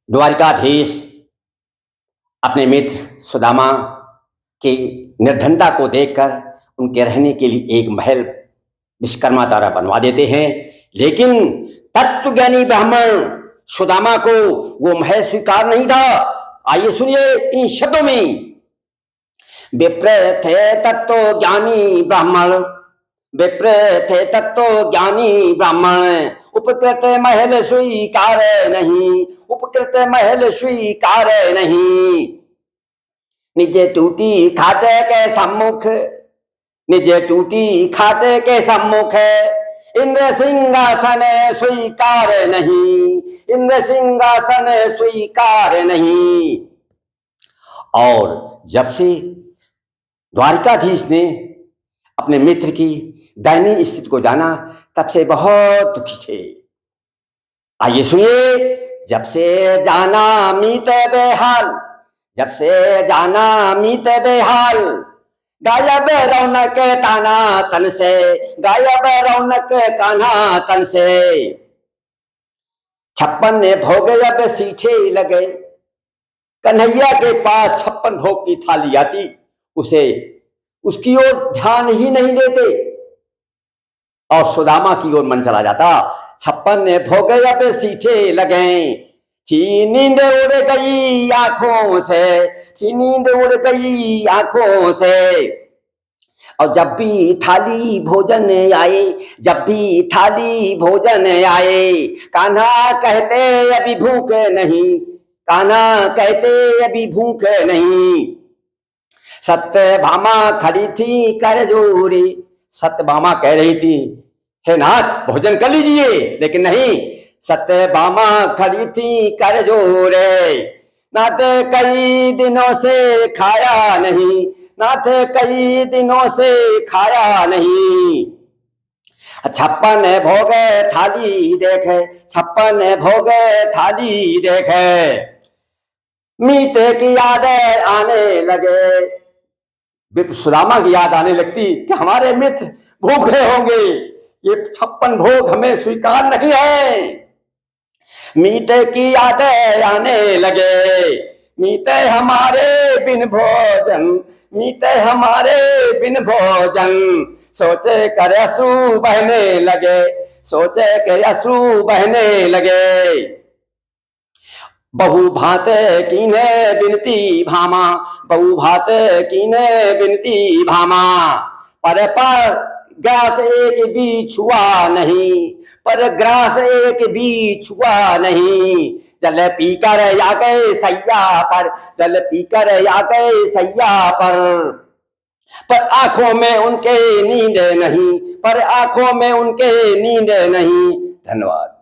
द्वारिकाधीश अपने मित्र सुदामा की निर्धनता को देखकर उनके रहने के लिए एक महल विश्वकर्मा द्वारा बनवा देते हैं। लेकिन तत्वज्ञानी ब्राह्मण सुदामा को वो महल स्वीकार नहीं था। आइए सुनिए इन शब्दों में। विप्र थे तत्व ज्ञानी ब्राह्मण, विप्र थे तत्व ज्ञानी ब्राह्मण, उपकृत महल स्वीकार नहीं, उपकृत महल स्वीकार नहीं। निज टूटी खाते के सम्मुख, निज टूटी खाते के सम्मुख, इंद्र सिंहासन स्वीकार नहीं, इंद्र सिंहासन स्वीकार नहीं। और जब से द्वारिकाधीश ने अपने मित्र की दयनीय स्थिति को जाना, तब से बहुत दुखी थे। आइए सुनिए। जब से जाना मीत बेहाल, जब से जाना मीत बेहाल, गायब रौनक ताना तन से, गायब रौनक कान्हा तन से। 56 भोग अब सीठे लगे, कन्हैया के पास 56 भोग की थाली आती, उसे उसकी ओर ध्यान ही नहीं देते और सुदामा की ओर मन चला जाता। 56 भोग अब सीठे लगे, थी नींद उड़ गई आंखों से, थी नींद उड़ गई आंखों से। और जब भी थाली भोजन आए, जब भी थाली भोजन आए, कान्हा कहते अभी भूख नहीं, कान्हा कहते अभी भूख नहीं। सत्यभामा खड़ी थी कर जोरी, सत्यभामा कह रही थी हे नाथ भोजन कर लीजिए, लेकिन नहीं, सत्यभामा खड़ी थी कर जोरे। नाथ कई दिनों से खाया नहीं, नाथ कई दिनों से खाया नहीं। 56 भोग थाली देखे, 56 भोग थाली देखे, मीत की याद आने लगे। सुदामा की याद आने लगती कि हमारे मित्र भूखे होंगे, ये 56 भोग हमें स्वीकार नहीं है। मीत की याद आने लगे, मीत हमारे बिन भोजन, मीत हमारे बिन भोजन। सोचे कर अश्रु बहने लगे, सोचे के अश्रु बहने लगे। बहु भाते कीने बिनती भामा, बहु भाते कीने बिनती भामा। पर ग्रास एक भी छुआ नहीं, पर ग्रास एक भी छुआ नहीं। जल पीकर आ गए सैया पर, जल पीकर आ गए सैया पर आंखों में उनके नींद नहीं, पर आंखों में उनके नींद नहीं। धन्यवाद।